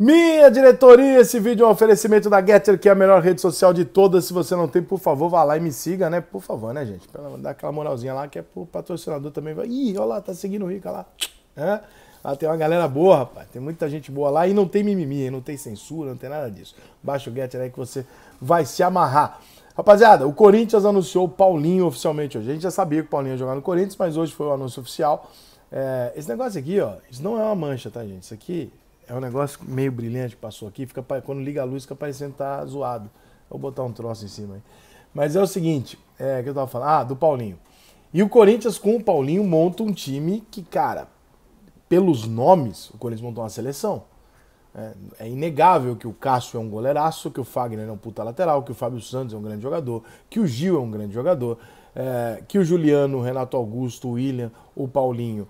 Minha diretoria, esse vídeo é um oferecimento da Getter, que é a melhor rede social de todas. Se você não tem, por favor, vá lá e me siga, né? Por favor, né, gente? Pra dar aquela moralzinha lá, que é pro patrocinador também. Ih, olha lá, tá seguindo o Rica lá. É? Lá tem uma galera boa, rapaz. Tem muita gente boa lá e não tem mimimi, não tem censura, não tem nada disso. Baixa o Getter aí que você vai se amarrar. Rapaziada, o Corinthians anunciou o Paulinho oficialmente hoje. A gente já sabia que o Paulinho ia jogar no Corinthians, mas hoje foi o anúncio oficial. Esse negócio aqui, ó, isso não é uma mancha, tá, gente? Isso aqui é um negócio meio brilhante que passou aqui. Quando liga a luz, fica parecendo que tá zoado. Vou botar um troço em cima aí. Mas é o seguinte, que eu tava falando? Ah, do Paulinho. E o Corinthians com o Paulinho monta um time que, cara, pelos nomes, o Corinthians montou uma seleção. É inegável que o Cássio é um goleiraço, que o Fagner é um puta lateral, que o Fábio Santos é um grande jogador, que o Gil é um grande jogador, que o Juliano, o Renato Augusto, o William, o Paulinho,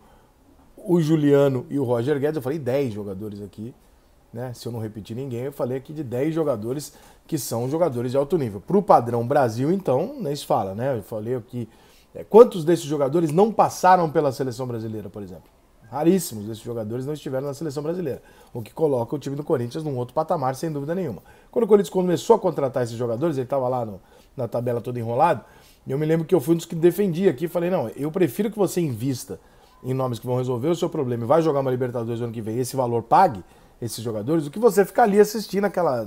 o Juliano e o Roger Guedes. Eu falei 10 jogadores aqui, né? Se eu não repetir ninguém, eu falei aqui de 10 jogadores que são jogadores de alto nível. Pro padrão Brasil, então, nem se fala, né? Eu falei aqui, quantos desses jogadores não passaram pela seleção brasileira, por exemplo? Raríssimos desses jogadores não estiveram na seleção brasileira, o que coloca o time do Corinthians num outro patamar, sem dúvida nenhuma. Quando o Corinthians começou a contratar esses jogadores, ele estava lá na tabela todo enrolado, e eu me lembro que eu fui um dos que defendia aqui, falei, não, eu prefiro que você invista em nomes que vão resolver o seu problema e vai jogar uma Libertadores no ano que vem e esse valor pague esses jogadores, do que você ficar ali assistindo aquela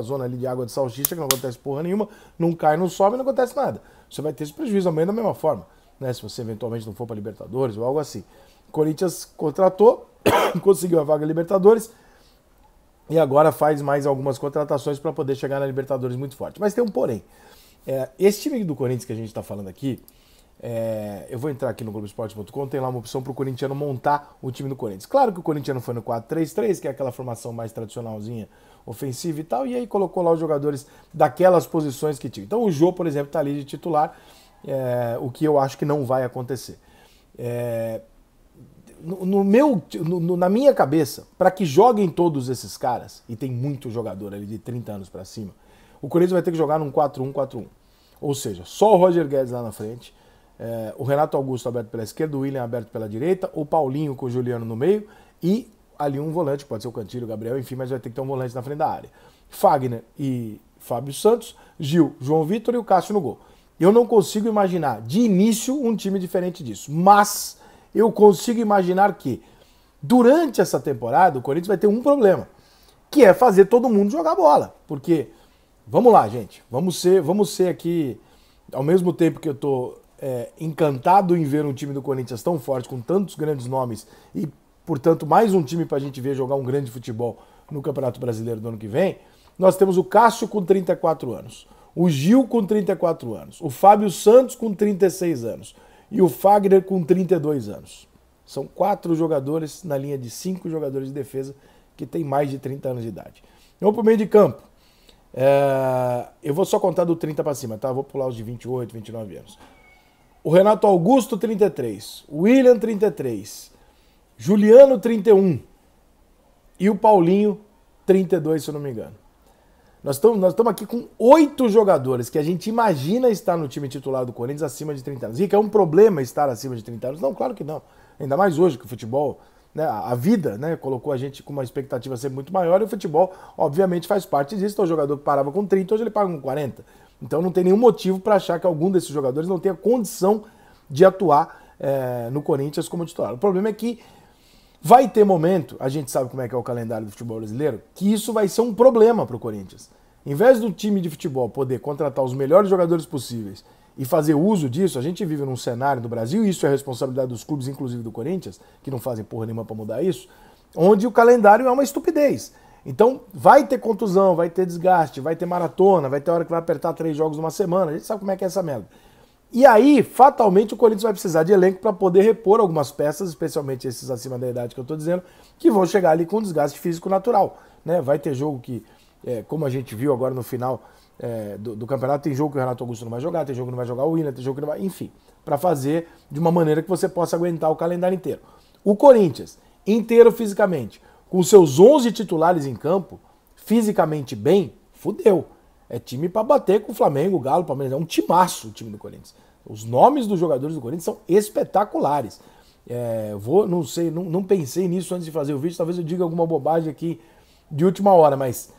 zona ali de água de salsicha que não acontece porra nenhuma, não cai, não sobe, não acontece nada. Você vai ter esse prejuízo amanhã da mesma forma, né? Se você eventualmente não for para Libertadores ou algo assim. O Corinthians contratou, conseguiu a vaga Libertadores e agora faz mais algumas contratações para poder chegar na Libertadores muito forte. Mas tem um porém. Esse time do Corinthians que a gente está falando aqui, eu vou entrar aqui no Globoesporte.com, tem lá uma opção para o corintiano montar o time do Corinthians. Claro que o corintiano foi no 4-3-3, que é aquela formação mais tradicionalzinha, ofensiva e tal, e aí colocou lá os jogadores daquelas posições que tinha. Então o Jô, por exemplo, está ali de titular, o que eu acho que não vai acontecer. Na minha cabeça, para que joguem todos esses caras, e tem muito jogador ali de 30 anos para cima, o Corinthians vai ter que jogar num 4-1-4-1. Ou seja, só o Roger Guedes lá na frente, o Renato Augusto aberto pela esquerda, o William aberto pela direita, o Paulinho com o Juliano no meio e ali um volante, pode ser o Cantilho, o Gabriel, enfim, mas vai ter que ter um volante na frente da área. Fagner e Fábio Santos, Gil, João Vitor e o Cássio no gol. Eu não consigo imaginar de início um time diferente disso, mas eu consigo imaginar que durante essa temporada o Corinthians vai ter um problema, que é fazer todo mundo jogar bola. Porque, vamos lá, gente, vamos ser aqui, ao mesmo tempo que eu tô encantado em ver um time do Corinthians tão forte, com tantos grandes nomes e, portanto, mais um time pra gente ver jogar um grande futebol no Campeonato Brasileiro do ano que vem, nós temos o Cássio com 34 anos, o Gil com 34 anos, o Fábio Santos com 36 anos, e o Fagner com 32 anos. São 4 jogadores na linha de 5 jogadores de defesa que tem mais de 30 anos de idade. Vamos para o meio de campo. Eu vou só contar do 30 para cima, tá? Vou pular os de 28, 29 anos. O Renato Augusto, 33. O William, 33. Juliano, 31. E o Paulinho, 32, se eu não me engano. Nós estamos aqui com 8 jogadores que a gente imagina estar no time titular do Corinthians acima de 30 anos. Rica, é um problema estar acima de 30 anos? Não, claro que não. Ainda mais hoje que o futebol, né, a vida, né, colocou a gente com uma expectativa sempre muito maior e o futebol, obviamente, faz parte disso. Então o jogador que parava com 30, hoje ele paga com 40. Então não tem nenhum motivo para achar que algum desses jogadores não tenha condição de atuar no Corinthians como titular. O problema é que vai ter momento, a gente sabe como é que é o calendário do futebol brasileiro, que isso vai ser um problema para o Corinthians. Em vez do time de futebol poder contratar os melhores jogadores possíveis e fazer uso disso, a gente vive num cenário do Brasil, e isso é responsabilidade dos clubes, inclusive do Corinthians, que não fazem porra nenhuma para mudar isso, onde o calendário é uma estupidez. Então vai ter contusão, vai ter desgaste, vai ter maratona, vai ter hora que vai apertar 3 jogos numa semana, a gente sabe como é que é essa merda. E aí, fatalmente, o Corinthians vai precisar de elenco para poder repor algumas peças, especialmente esses acima da idade que eu estou dizendo, que vão chegar ali com desgaste físico natural, né? Vai ter jogo que, como a gente viu agora no final do campeonato, tem jogo que o Renato Augusto não vai jogar, tem jogo que não vai jogar o Willian, tem jogo que não vai... Enfim, para fazer de uma maneira que você possa aguentar o calendário inteiro. O Corinthians, inteiro fisicamente, com seus 11 titulares em campo, fisicamente bem, fudeu. É time para bater com o Flamengo, o Galo, o Palmeiras. É um timaço o time do Corinthians. Os nomes dos jogadores do Corinthians são espetaculares. Não sei, não pensei nisso antes de fazer o vídeo. Talvez eu diga alguma bobagem aqui de última hora, mas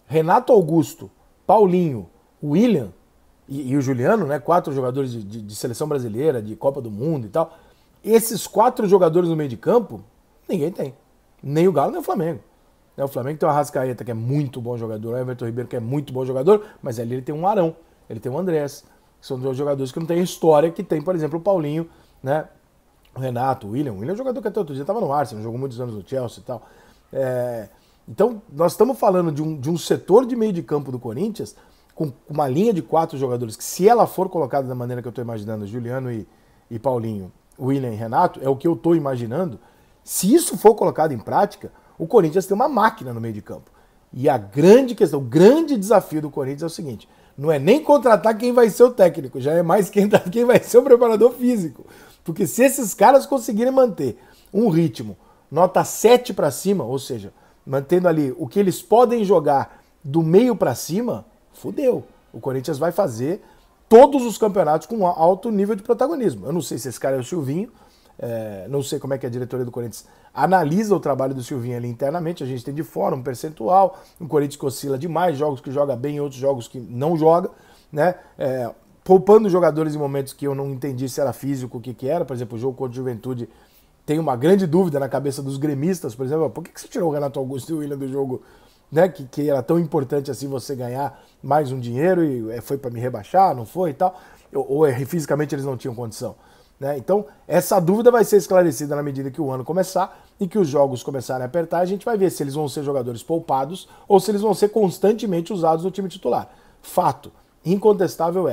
Renato Augusto, Paulinho, William e o Juliano, né, 4 jogadores de seleção brasileira, de Copa do Mundo e tal, esses 4 jogadores no meio de campo, ninguém tem. Nem o Galo, nem o Flamengo. O Flamengo tem o Arrascaeta, que é muito bom jogador, o Everton Ribeiro, que é muito bom jogador, mas ali ele tem um Arão, ele tem um Andrés, que são 2 jogadores que não têm a história que tem, por exemplo, o Paulinho, né, o Renato, o William. O William é um jogador que até outro dia estava no Arsenal, jogou muitos anos no Chelsea e tal. Então, nós estamos falando de um setor de meio de campo do Corinthians com uma linha de 4 jogadores que, se ela for colocada da maneira que eu estou imaginando, Juliano e Paulinho, William e Renato, é o que eu estou imaginando. Se isso for colocado em prática, o Corinthians tem uma máquina no meio de campo. E a grande questão, o grande desafio do Corinthians é o seguinte: não é nem contratar quem vai ser o técnico, já é mais quem vai ser o preparador físico. Porque se esses caras conseguirem manter um ritmo, nota 7 para cima, ou seja, mantendo ali o que eles podem jogar do meio para cima, fudeu. O Corinthians vai fazer todos os campeonatos com alto nível de protagonismo. Eu não sei se esse cara é o Silvinho, não sei como é que a diretoria do Corinthians analisa o trabalho do Silvinho ali internamente. A gente tem de fora um percentual, um Corinthians que oscila demais, jogos que joga bem, outros jogos que não joga, né? Poupando jogadores em momentos que eu não entendi se era físico, o que era. Por exemplo, o jogo contra o Juventude, tem uma grande dúvida na cabeça dos gremistas, por exemplo, por que você tirou o Renato Augusto e o William do jogo, né, que era tão importante assim você ganhar mais um dinheiro e foi para me rebaixar, não foi e tal, ou fisicamente eles não tinham condição, né? Então, essa dúvida vai ser esclarecida na medida que o ano começar e que os jogos começarem a apertar. A gente vai ver se eles vão ser jogadores poupados ou se eles vão ser constantemente usados no time titular. Fato incontestável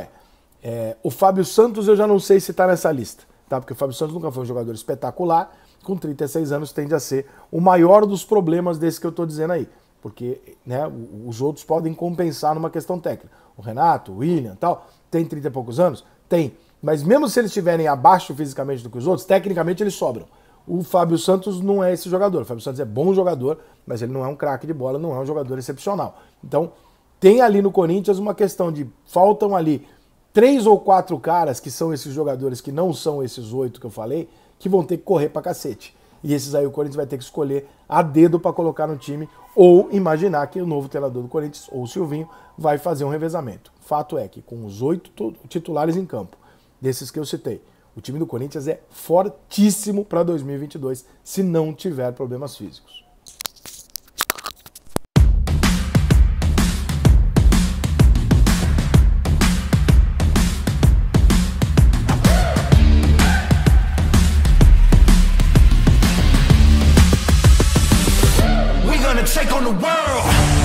o Fábio Santos, eu já não sei se está nessa lista, tá? Porque o Fábio Santos nunca foi um jogador espetacular, com 36 anos tende a ser o maior dos problemas desse que eu estou dizendo aí, porque, né, os outros podem compensar numa questão técnica. O Renato, o William e tal, tem 30 e poucos anos? Tem, mas mesmo se eles estiverem abaixo fisicamente do que os outros, tecnicamente eles sobram. O Fábio Santos não é esse jogador. O Fábio Santos é bom jogador, mas ele não é um craque de bola, não é um jogador excepcional. Então, tem ali no Corinthians uma questão de faltam ali 3 ou 4 caras que são esses jogadores que não são esses 8 que eu falei, que vão ter que correr pra cacete. E esses aí o Corinthians vai ter que escolher a dedo para colocar no time, ou imaginar que o novo treinador do Corinthians, ou o Silvinho, vai fazer um revezamento. Fato é que com os 8 titulares em campo, desses que eu citei, o time do Corinthians é fortíssimo para 2022, se não tiver problemas físicos. Take on the world.